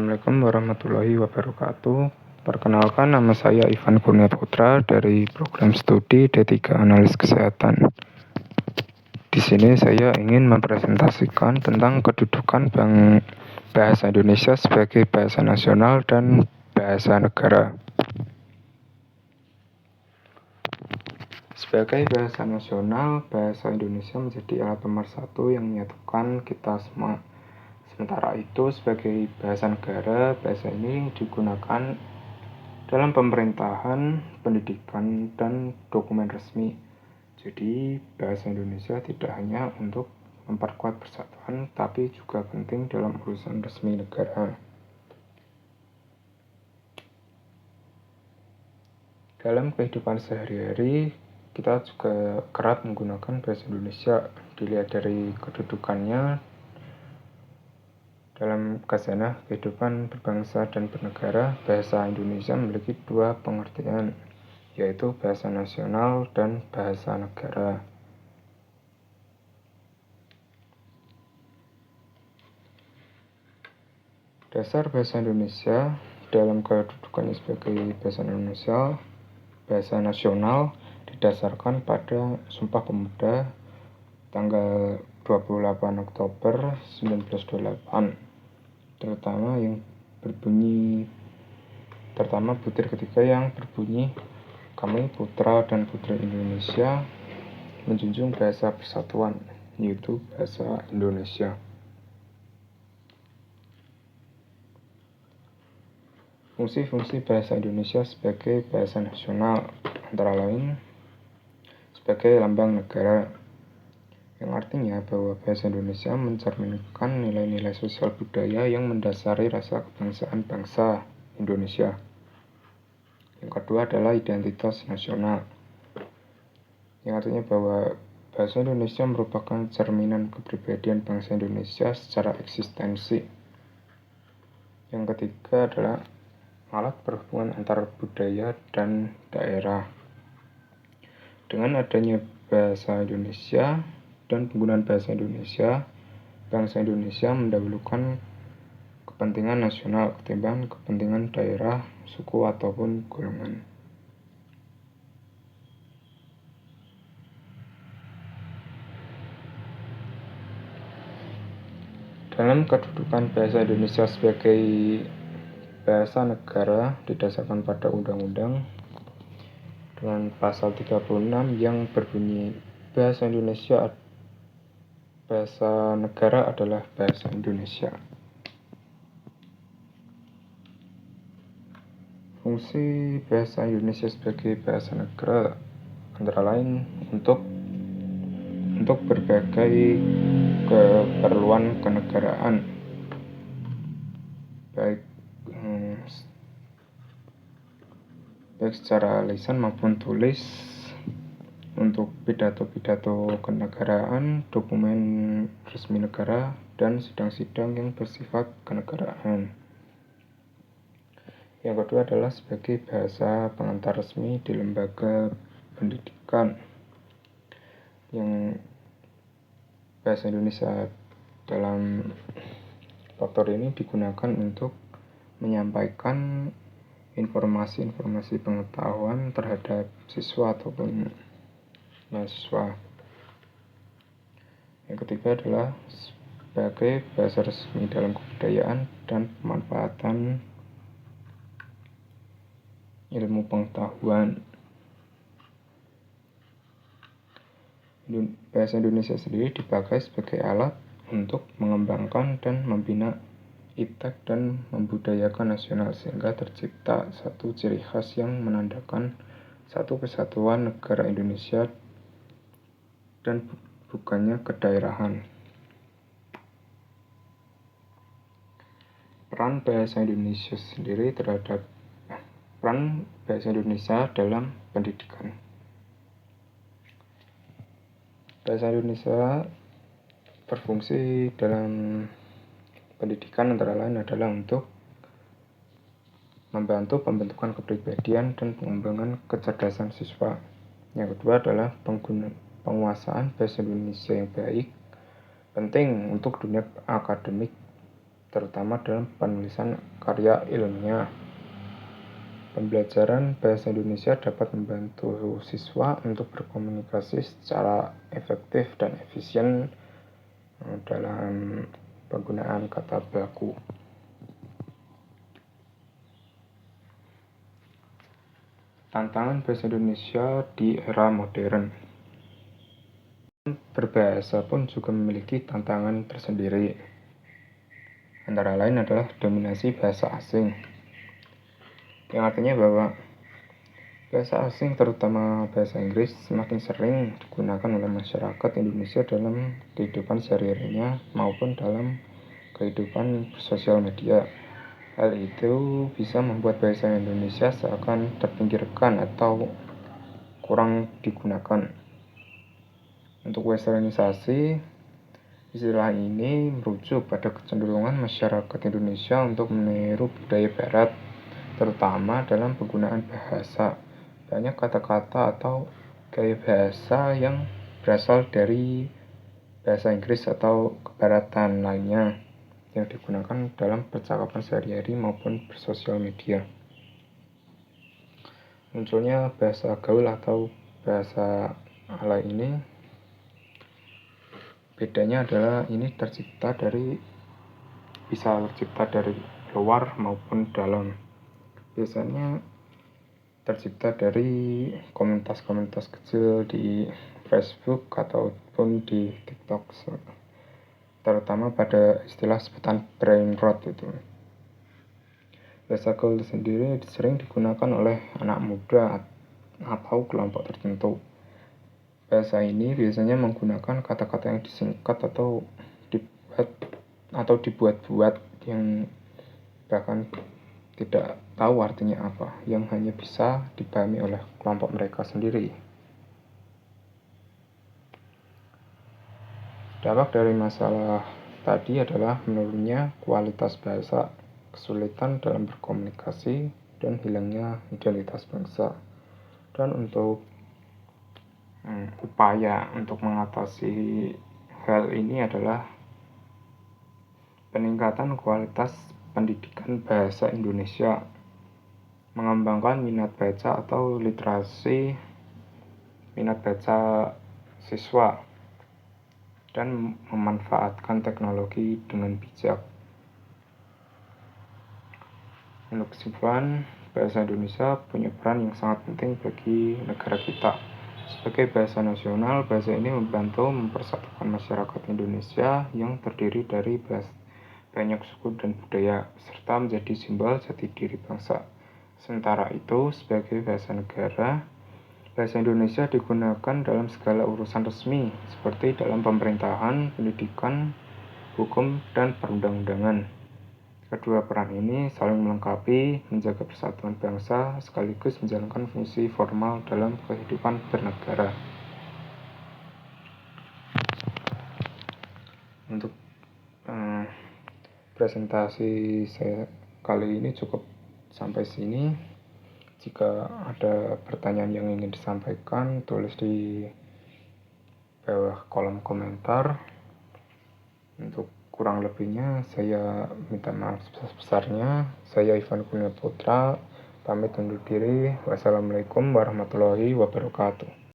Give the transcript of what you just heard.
Assalamualaikum warahmatullahi wabarakatuh. Perkenalkan, nama saya Ivan Kurnia Putra dari program studi D3 Analis Kesehatan. Di sini saya ingin mempresentasikan tentang kedudukan bahasa Indonesia sebagai bahasa nasional dan bahasa negara. Sebagai bahasa nasional, bahasa Indonesia menjadi alat pemersatu yang menyatukan kita semua. Sementara itu, sebagai bahasa negara, bahasa ini digunakan dalam pemerintahan, pendidikan, dan dokumen resmi. Jadi, bahasa Indonesia tidak hanya untuk memperkuat persatuan, tapi juga penting dalam urusan resmi negara. Dalam kehidupan sehari-hari, kita juga kerap menggunakan bahasa Indonesia. Dilihat dari kedudukannya dalam khazanah kehidupan berbangsa dan bernegara, bahasa Indonesia memiliki dua pengertian, yaitu bahasa nasional dan bahasa negara. Dasar bahasa Indonesia dalam kedudukannya sebagai bahasa nasional didasarkan pada Sumpah Pemuda tanggal 28 Oktober 1928, terutama butir ketiga yang berbunyi, "Kami putra dan putri Indonesia menjunjung bahasa persatuan," yaitu bahasa Indonesia. Fungsi-fungsi bahasa Indonesia sebagai bahasa nasional antara lain sebagai lambang negara, yang artinya bahwa bahasa Indonesia mencerminkan nilai-nilai sosial budaya yang mendasari rasa kebangsaan bangsa Indonesia. Yang kedua adalah identitas nasional, yang artinya bahwa bahasa Indonesia merupakan cerminan kepribadian bangsa Indonesia secara eksistensi. Yang ketiga adalah alat berhubungan antar budaya dan daerah. Dengan adanya bahasa Indonesia dan penggunaan bahasa Indonesia, bangsa Indonesia mendahulukan kepentingan nasional ketimbang kepentingan daerah, suku, ataupun golongan. Dalam kedudukan bahasa Indonesia sebagai bahasa negara didasarkan pada undang-undang dengan pasal 36 yang berbunyi, bahasa negara adalah bahasa Indonesia. Fungsi bahasa Indonesia sebagai bahasa negara antara lain untuk berbagai keperluan kenegaraan, baik secara lisan maupun tulis, untuk pidato-pidato kenegaraan, dokumen resmi negara, dan sidang-sidang yang bersifat kenegaraan. Yang kedua adalah sebagai bahasa pengantar resmi di lembaga pendidikan, yang bahasa Indonesia dalam faktor ini digunakan untuk menyampaikan informasi-informasi pengetahuan terhadap siswa ataupun mahasiswa. Yang ketiga adalah sebagai bahasa resmi dalam kebudayaan dan pemanfaatan ilmu pengetahuan. Bahasa Indonesia sendiri dipakai sebagai alat untuk mengembangkan dan membina iptek dan membudayakan nasional, sehingga tercipta satu ciri khas yang menandakan satu kesatuan negara Indonesia dan bukannya kedaerahan. Peran bahasa Indonesia dalam pendidikan. Bahasa Indonesia berfungsi dalam pendidikan antara lain adalah untuk membantu pembentukan kepribadian dan pengembangan kecerdasan siswa. Yang kedua adalah penguasaan bahasa Indonesia yang baik, penting untuk dunia akademik terutama dalam penulisan karya ilmiah. Pembelajaran bahasa Indonesia dapat membantu siswa untuk berkomunikasi secara efektif dan efisien dalam penggunaan kata baku. Tantangan bahasa Indonesia di era modern. Berbahasa pun juga memiliki tantangan tersendiri. Antara lain adalah dominasi bahasa asing, yang artinya bahwa bahasa asing, terutama bahasa Inggris, semakin sering digunakan oleh masyarakat Indonesia dalam kehidupan sehari-harinya maupun dalam kehidupan sosial media. Hal itu bisa membuat bahasa Indonesia seakan terpinggirkan atau kurang digunakan. Untuk westernisasi, istilah ini merujuk pada kecenderungan masyarakat Indonesia untuk meniru budaya Barat, terutama dalam penggunaan bahasa. Banyak kata-kata atau gaya bahasa yang berasal dari bahasa Inggris atau kebaratan lainnya yang digunakan dalam percakapan sehari-hari maupun bersosial media. Munculnya bahasa gaul atau bahasa alay ini, bedanya adalah ini bisa tercipta dari luar maupun dalam. Biasanya tercipta dari komunitas-komunitas kecil di Facebook ataupun di TikTok, terutama pada istilah sebutan brain rot itu. Bahasa gaul sendiri sering digunakan oleh anak muda atau kelompok tertentu. Bahasa ini biasanya menggunakan kata-kata yang disingkat atau dibuat-buat yang bahkan tidak tahu artinya apa, yang hanya bisa dipahami oleh kelompok mereka sendiri. Dampak dari masalah tadi adalah menurunnya kualitas bahasa, kesulitan dalam berkomunikasi, dan hilangnya identitas bangsa. Dan untuk upaya untuk mengatasi hal ini adalah peningkatan kualitas pendidikan bahasa Indonesia, mengembangkan minat baca atau literasi minat baca siswa, dan memanfaatkan teknologi dengan bijak. Untuk kesimpulan, bahasa Indonesia punya peran yang sangat penting bagi negara kita. Sebagai bahasa nasional, bahasa ini membantu mempersatukan masyarakat Indonesia yang terdiri dari banyak suku dan budaya, serta menjadi simbol jati diri bangsa. Sementara itu, sebagai bahasa negara, bahasa Indonesia digunakan dalam segala urusan resmi, seperti dalam pemerintahan, pendidikan, hukum, dan perundang-undangan. Kedua peran ini saling melengkapi, menjaga persatuan bangsa, sekaligus menjalankan fungsi formal dalam kehidupan bernegara. Untuk presentasi saya kali ini cukup sampai sini. Jika ada pertanyaan yang ingin disampaikan, tulis di bawah kolom komentar. Untuk kurang lebihnya saya minta maaf sebesar-besarnya. Saya Ivan Kurnia Putra, pamit undur diri. Wassalamualaikum warahmatullahi wabarakatuh.